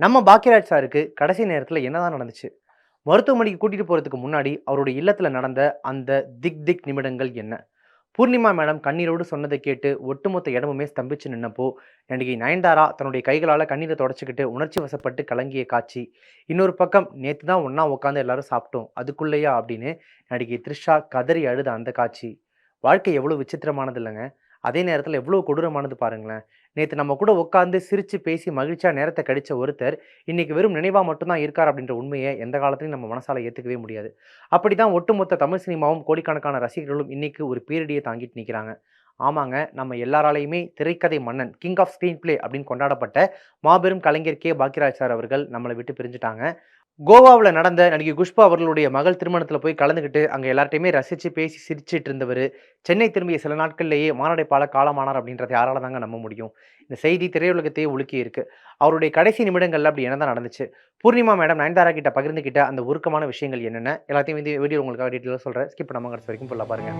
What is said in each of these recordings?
நம்ம பாக்கியராஜ் சாருக்கு கடைசி நேரத்துல என்னதான் நடந்துச்சு? மருத்துவமனைக்கு கூட்டிட்டு போறதுக்கு முன்னாடி, அவருடைய இல்லத்துல நடந்த அந்த திக் திக் நிமிடங்கள் என்ன? பூர்ணிமா மேடம் கண்ணீரோடு சொன்னத கேட்டு, ஒட்டுமொத்த இடமுமே ஸ்தம்பிச்சு நின்னப்போ, நடிகை நயன்தாரா தன்னுடைய கைகளால கண்ணீர தொடச்சுக்கிட்டு, உணர்ச்சி வசப்பட்டு கலங்கிய காட்சி. இன்னொரு பக்கம், "நேத்து தான் ஒண்ணா உட்கார்ந்து எல்லாரும் சாப்பிட்டோம். அதுக்குள்ளயா?" அப்படின்னு நடிகை த்ரிஷா கதறி அழுத அந்த காட்சி. வாழ்க்கை எவ்வளவு விசித்திரமானது இல்லங்க. அதே நேரத்துல எவ்வளவு கொடூரமானது பாருங்களேன். நேத்து நம்ம கூட உட்கார்ந்து சிரிச்சு, பேசி மகிழ்ச்சியா நேரத்த கழிச்ச ஒருத்தர், இன்னைக்கு வெறும் நினைவா மட்டும் தான் இருக்கார் அப்படின்ற உண்மைய எந்த காலத்திலயும் நம்ம மனசால ஏத்துக்கவே முடியாது. அப்படிதான் ஒட்டுமொத்த தமிழ் சினிமாவும், கோடிக்கணக்கான ரசிகர்களும் இன்னைக்கு ஒரு பீரிடிய தாங்கிட்டு நிக்கிறாங்க. ஆமாங்க, நம்ம எல்லாராலயுமே திரைக்கதை மன்னன், கிங் ஆஃப் ஸ்கிரீன் பிளே அப்படின்னு கொண்டாடப்பட்ட மாபெரும் கலைஞர் பாக்கியராஜ் சார் அவர்கள் நம்மள விட்டு பிரிஞ்சுட்டாங்க. கோவாவுல நடந்த நடிகை குஷ்பு அவர்களுடைய மகள் திருமணத்தில போய் கலந்துக்கிட்டு, அங்க எல்லார்ட்டயுமே ரசிச்சு, பேசி, சிரிச்சுட்டு இருந்தவரு, சென்னை திரும்பிய சில நாட்கள்லேயே மாரடைப்பால காலமானார் அப்படின்றத யாரால தாங்க நம்ப முடியும்? இந்த செய்தி திரையுலகத்தையே உலுக்கியிருக்கு. அவருடைய கடைசி நிமிடங்கள்ல அப்படி என்னதான் நடந்துச்சு? பூர்ணிமா மேடம் நயன்தாரா கிட்ட பகிர்ந்துகிட்ட அந்த உருக்கமான விஷயங்கள் என்னென்ன? எல்லாத்தையும் இந்த வீடியோ உங்களுக்காக டீட்டெயிலா சொல்றேன். ஸ்கிப் பண்ணாம கடைசி வரைக்கும் ஃபுல்லா பாருங்க.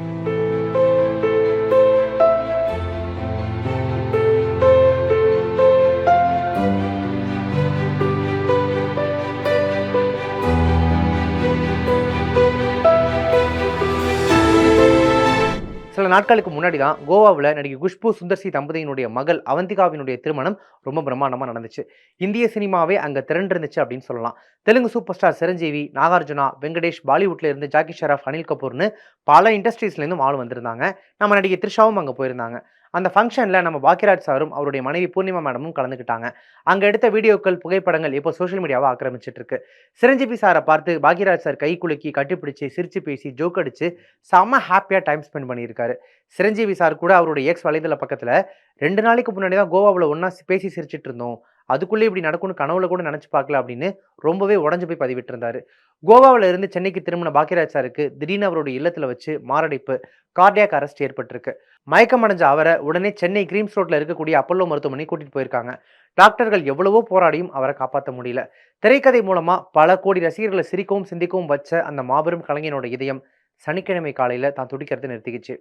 சில நாட்களுக்கு முன்னாடி தான் கோவாவுல நடிகை குஷ்பு சுந்தர் சி தம்பதியினுடைய மகள் அவந்திகாவினுடைய திருமணம் ரொம்ப பிரம்மாண்டமா நடந்துச்சு. இந்திய சினிமாவே அங்க திரண்டிருந்துச்சு அப்படின்னு சொல்லலாம். தெலுங்கு சூப்பர் ஸ்டார் சிரஞ்சீவி, நாகார்ஜுனா, வெங்கடேஷ், பாலிவுட்ல இருந்து ஜாக்கி ஷெராப், அனில் கபூர்னு பல இண்டஸ்ட்ரீஸ்ல இருந்தும் ஆள் வந்திருந்தாங்க. நம்ம நடிகை த்ரிஷாவும் அங்க போயிருந்தாங்க. அந்த ஃபங்ஷன்ல நம்ம பாக்கியராஜ் சாரும் அவருடைய மனைவி பூர்ணிமா மேடமும் கலந்துக்கிட்டாங்க. அங்க எடுத்த வீடியோக்கள், புகைப்படங்கள் இப்போ சோஷியல் மீடியாவை ஆக்கிரமிச்சிட்டு இருக்கு. சிரஞ்சீவி சாரை பார்த்து பாக்கியராஜ் சார் கை குலுக்கி, கட்டிப்பிடிச்சு, சிரிச்சு பேசி, ஜோக் அடிச்சு செம்ம ஹாப்பியா டைம் ஸ்பெண்ட் பண்ணியிருக்காரு. சிரஞ்சீவி சார் கூட அவருடைய எக்ஸ் வலைதள பக்கத்துல 2 நாளைக்கு முன்னாடி தான் கோவாவுல ஒண்ணா பேசி சிரிச்சுட்டு இருந்தோம். அதுக்குள்ளே இப்படி நடக்கும்னு கனவுல கூட நினைச்சு பார்க்கல அப்படின்னு ரொம்பவே உடைஞ்சு போய் பதிவிட்டிருந்தாரு. கோவாவுல இருந்து சென்னைக்கு திரும்பின பாக்கியராஜ் சாருக்கு திடீர்னு அவருடைய இல்லத்துல வச்சு மாரடைப்பு, கார்டியாக் அரெஸ்ட் ஏற்பட்டிருக்கு. மயக்கம் அடைஞ்ச அவரை உடனே சென்னை கிரீம்ஸ் ரோட்ல இருக்கக்கூடிய அப்பல்லோ மருத்துவமனை கூட்டிட்டு போயிருக்காங்க. டாக்டர்கள் எவ்வளவோ போராடியும் அவரை காப்பாற்ற முடியல. திரைக்கதை மூலமா பல கோடி ரசிகர்களை சிரிக்கவும் சிந்திக்கவும் வச்ச அந்த மாபெரும் கலைஞனோட இதயம் சனிக்கிழமை காலையில தான் துடிக்கிறத நிறுத்திக்கிச்சு.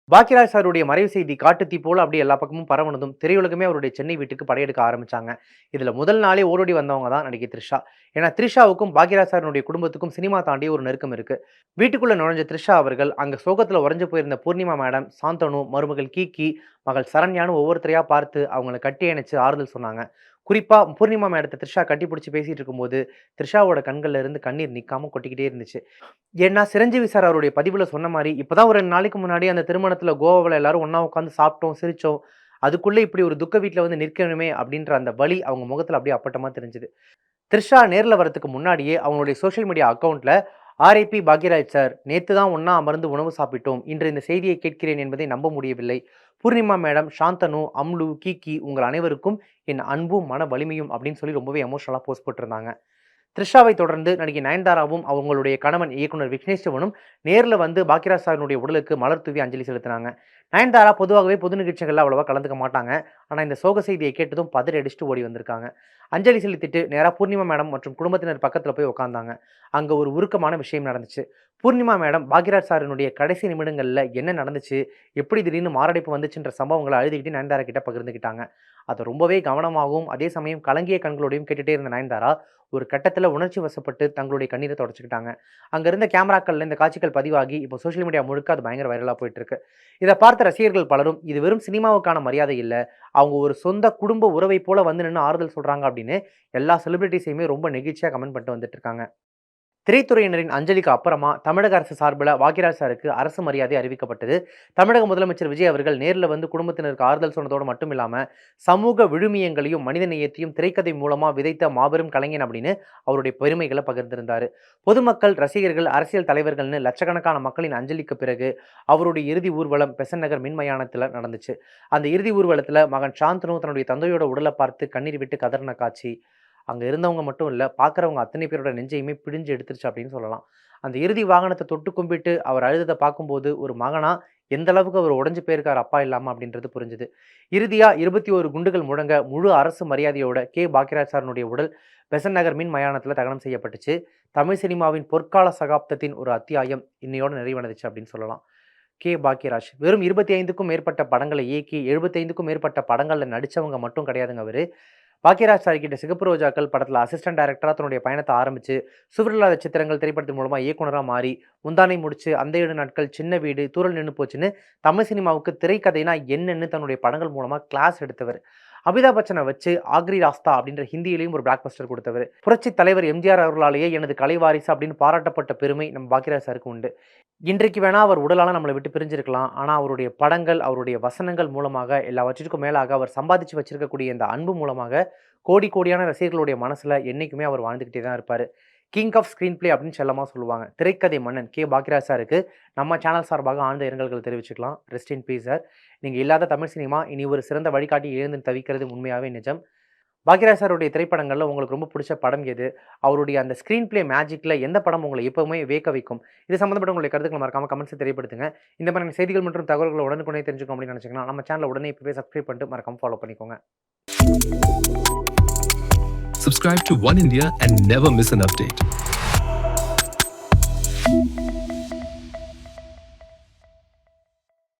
பாக்கியராஜ் சாருடைய மறைவு செய்தி காட்டுத்தீ போல அப்படியே எல்லா பக்கமும் பரவுனதும் திரையுலகமே அவருடைய சென்னை வீட்டுக்கு படையெடுக்க ஆரம்பிச்சாங்க. இதுல முதல் நாளே ஓடோடி வந்தவங்க தான் நடிகை த்ரிஷா. ஏன்னா த்ரிஷாவுக்கும் பாக்கியராஜ் சாருடைய குடும்பத்துக்கும் சினிமா தாண்டி ஒரு நெருக்கம் இருக்கு. வீட்டுக்குள்ள நுழைஞ்ச த்ரிஷா அவர்கள் அங்க சோகத்துல உறைஞ்சு போயிருந்த பூர்ணிமா மேடம், சாந்தனு, மருமகள் கீகி, மகள் சரண்யான்னு ஒவ்வொருத்தரையா பார்த்து அவங்கள கட்டி அணைச்சு ஆறுதல் சொன்னாங்க. குறிப்பா பூர்ணிமா மேடத்த த்ரிஷா கட்டிப்பிடிச்சு பேசிட்டு இருக்கும்போது த்ரிஷாவோட கண்கள்ல இருந்து கண்ணீர் நிக்காம கொட்டிக்கிட்டே இருந்துச்சு. ஏன்னா, சிரஞ்சீவி சார் அவருடைய பதிவுல சொன்ன மாரி, இப்பதான் ஒரு 2 நாளைக்கு முன்னாடி அந்த திருமணத்துல கோவாவுல எல்லாரும் ஒண்ணா உட்கார்ந்து சாப்பிட்டோம், சிரிச்சோம். அதுக்குள்ள இப்படி ஒரு துக்க வீட்ல வந்து நிற்கணுமே அப்படின்ற அந்த வலி அவங்க முகத்துல அப்படியே அப்பட்டமா தெரிஞ்சது. த்ரிஷா நேர்ல வரதுக்கு முன்னாடியே அவங்களுடைய சோஷியல் மீடியா அக்கவுண்ட்ல "ஆர்ஐபி பாக்யராஜ் சார், நேத்து தான் ஒண்ணா அமர்ந்து உணவு சாப்பிட்டோம். இன்று இந்த செய்தியை கேட்கிறேன் என்பதை நம்ப முடியவில்லை. பூர்ணிமா மேடம், சாந்தனு, அம்லு, கீகி உங்கள் அனைவருக்கும் என் அன்பும், மன வலிமையும்" அப்படின்னு சொல்லி ரொம்பவே எமோஷனலா போஸ்ட் போட்டிருந்தாங்க. த்ரிஷாவை தொடர்ந்து நடிகை நயன்தாராவும் அவங்களுடைய கணவன் இயக்குனர் விக்னேஷ் சிவனும் நேர்ல வந்து பாக்கியராஜ் சாரினுடைய உடலுக்கு மலர் தூவி அஞ்சலி செலுத்தினாங்க. நயன்தாரா பொதுவாகவே பொது நிகழ்ச்சிகள்ல அவ்வளவா கலந்துக்க மாட்டாங்க. ஆனா இந்த சோக செய்தியை கேட்டதும் பதறி அடிச்சுட்டு ஓடி வந்திருக்காங்க. அஞ்சலி செலுத்திட்டு நேரா பூர்ணிமா மேடம் மற்றும் குடும்பத்தினர் பக்கத்துல போய் உட்கார்ந்தாங்க. அங்க ஒரு உருக்கமான விஷயம் நடந்துச்சு. பூர்ணிமா மேடம் பாக்யராஜ் சாரினுடைய கடைசி நிமிடங்கள்ல என்ன நடந்துச்சு, எப்படி திடீர்னு மாரடைப்பு வந்துச்சுன்ற சம்பவங்கள அழுதுகிட்டு நயன்தாரா கிட்ட பகிர்ந்துக்கிட்டாங்க. அத ரொம்பவே கவனமாகவும், அதே சமயம் கலங்கிய கண்களோடையும் கேட்டுட்டே இருந்த நயன்தாரா, ஒரு கட்டத்துல உணர்ச்சி வசப்பட்டு தங்களுடைய கண்ணீர தொடச்சுக்கிட்டாங்க. அங்க இருந்த கேமராக்கள்ல இந்த காட்சிகள் பதிவாகி, இப்போ சோசியல் மீடியா முழுக்க அது பயங்கர வைரலா போயிட்டு இருக்கு. இத பார்த்த ரசிகர்கள் பலரும், இது வெறும் சினிமாவுக்கான மரியாதை இல்ல. அவங்க ஒரு சொந்த குடும்ப உறவை போல வந்து நின்னு ஆறுதல் சொல்றாங்க அப்படின்னு எல்லா செலிபிரிட்டீஸையுமே ரொம்ப நெகிழ்ச்சியா கமெண்ட் பண்ணிட்டு வந்துட்டு இருக்காங்க. திரைத்துறையினரின் அஞ்சலிக்கு அப்புறமா தமிழக அரசு சார்பில பாக்யராஜ் சாருக்கு அரசு மரியாதை அறிவிக்கப்பட்டது. தமிழக முதலமைச்சர் விஜய் அவர்கள் நேர்ல வந்து குடும்பத்தினருக்கு ஆறுதல் சொன்னதோடு மட்டும் இல்லாம, சமூக விழுமியங்களையும், மனித நேயத்தையும் திரைக்கதை மூலமா விதைத்த மாபெரும் கலைஞன் அப்படின்னு அவருடைய பெருமைகள பகிர்ந்திருந்தாரு. பொதுமக்கள், ரசிகர்கள், அரசியல் தலைவர்கள்னு லட்சக்கணக்கான மக்களின் அஞ்சலிக்கு பிறகு அவருடைய இறுதி ஊர்வலம் பெசன்ட் நகர் மின் மயானத்துல நடந்துச்சு. அந்த இறுதி ஊர்வலத்துல மகன் சாந்தனு தன்னுடைய தந்தையோட உடல பார்த்து கண்ணீர் விட்டு கதறின காட்சி, அங்க இருந்தவங்க மட்டும் இல்ல, பார்க்கிறவங்க அத்தனை பேரோட நெஞ்சையுமே பிழிஞ்சு எடுத்துருச்சு அப்படின்னு சொல்லலாம். அந்த இறுதி வாகனத்த தொட்டு கும்பிட்டு அவர் அழுதத பார்க்கும்போது, ஒரு மகனா எந்த அளவுக்கு அவர் உடைஞ்சு போயிருக்காரு அப்பா இல்லாம அப்படின்றது புரிஞ்சுது. இறுதியா 21 குண்டுகள் முழங்க முழு அரசு மரியாதையோட பாக்யராஜ் சாரினுடைய உடல் பெசன்ட் நகர் மின் மயானத்துல தகனம் செய்யப்பட்டுச்சு. தமிழ் சினிமாவின் பொற்கால சகாப்தத்தின் ஒரு அத்தியாயம் இன்னையோட நிறைவடைந்துச்சு அப்படின்னு சொல்லலாம். பாக்யராஜ் வெறும் 25க்கும் மேற்பட்ட படங்களை இயக்கி 75க்கும் மேற்பட்ட படங்கள்ல நடிச்சவங்க மட்டும் கிடையாதுங்க அவரு. பாக்கியராஜ் சார் கிட்ட சிகப்பு ரோஜாக்கள் படத்துல அசிஸ்டன்ட் டைரக்டரா தன்னுடைய பயணத்தை ஆரம்பிச்சு, சுவரில்லாத சித்திரங்கள் திரைப்படத்தின் மூலமா இயக்குனரா மாறி, முந்தானை முடிச்சு, அந்த 7 நாட்கள், சின்ன வீடு, தூரல் நின்னு போச்சுன்னு தமிழ் சினிமாவுக்கு திரைக்கதைனா என்னன்னு தன்னுடைய படங்கள் மூலமா கிளாஸ் எடுத்தவர். அமிதாப் பச்சனை வச்சு ஆக்ரி ராஸ்தா அப்படின்ற ஹிந்தியிலையும் ஒரு பிளாக் பஸ்டர் கொடுத்தவர். புரட்சி தலைவர் எம்ஜிஆர் அவர்களாலேயே எனது கலைவாரிசு அப்படின்னு பாராட்டப்பட்ட பெருமை நம்ம பாக்கியராஜ் சாருக்கு உண்டு. இன்றைக்கு வேணா அவர் உடலால நம்மளை விட்டு பிரிஞ்சிருக்கலாம். ஆனா அவருடைய படங்கள், அவருடைய வசனங்கள் மூலமாக எல்லாவற்றிற்கும் மேலாக அவர் சம்பாதிச்சு வச்சிருக்கக்கூடிய இந்த அன்பு மூலமாக கோடி கோடியான ரசிகர்களுடைய மனசுல என்னைக்குமே அவர் வாழ்ந்துகிட்டே தான் இருப்பாரு. கிங் ஆஃப் ஸ்கிரீன் பிளே அப்படின்னு செல்லமா சொல்லுவாங்க. திரைக்கதை மன்னன் கே. பாக்கியராஜ் சாருக்கு நம்ம சேனல் சார்பாக ஆழ்ந்த இரங்கல்கள் தெரிவிச்சுக்கலாம். Rest in peace sir. நீங்க இல்லாத தமிழ் சினிமா இனி ஒரு சிறந்த வழிகாட்டி எழுந்து தவிக்கிறது உண்மையாவே நிஜம். பாக்கியராஜ் சாருடைய திரைப்படங்கள்ல உங்களுக்கு ரொம்ப பிடிச்ச படம் எது? அவருடைய அந்த ஸ்கிரீன் பிளே மேஜிக்ல எந்த படம் உங்களை எப்பவுமே வியக்க வைக்கும்? இது சம்பந்தப்பட்ட உங்களுடைய கருத்துக்களை மறக்காம கமெண்ட்ஸ் தெரியப்படுத்துங்க. இந்த மாதிரியான செய்திகள் மற்றும் தகவல்களை உடனுக்குடனே தெரிஞ்சுக்கணும் அப்படின்னு நினைச்சீங்கன்னா நம்ம சேனலை உடனே இப்பவே சப்ஸ்கிரைப் பண்ணிட்டு மறக்காம ஃபாலோ பண்ணிக்கோங்க. Subscribe to One India and never miss an update.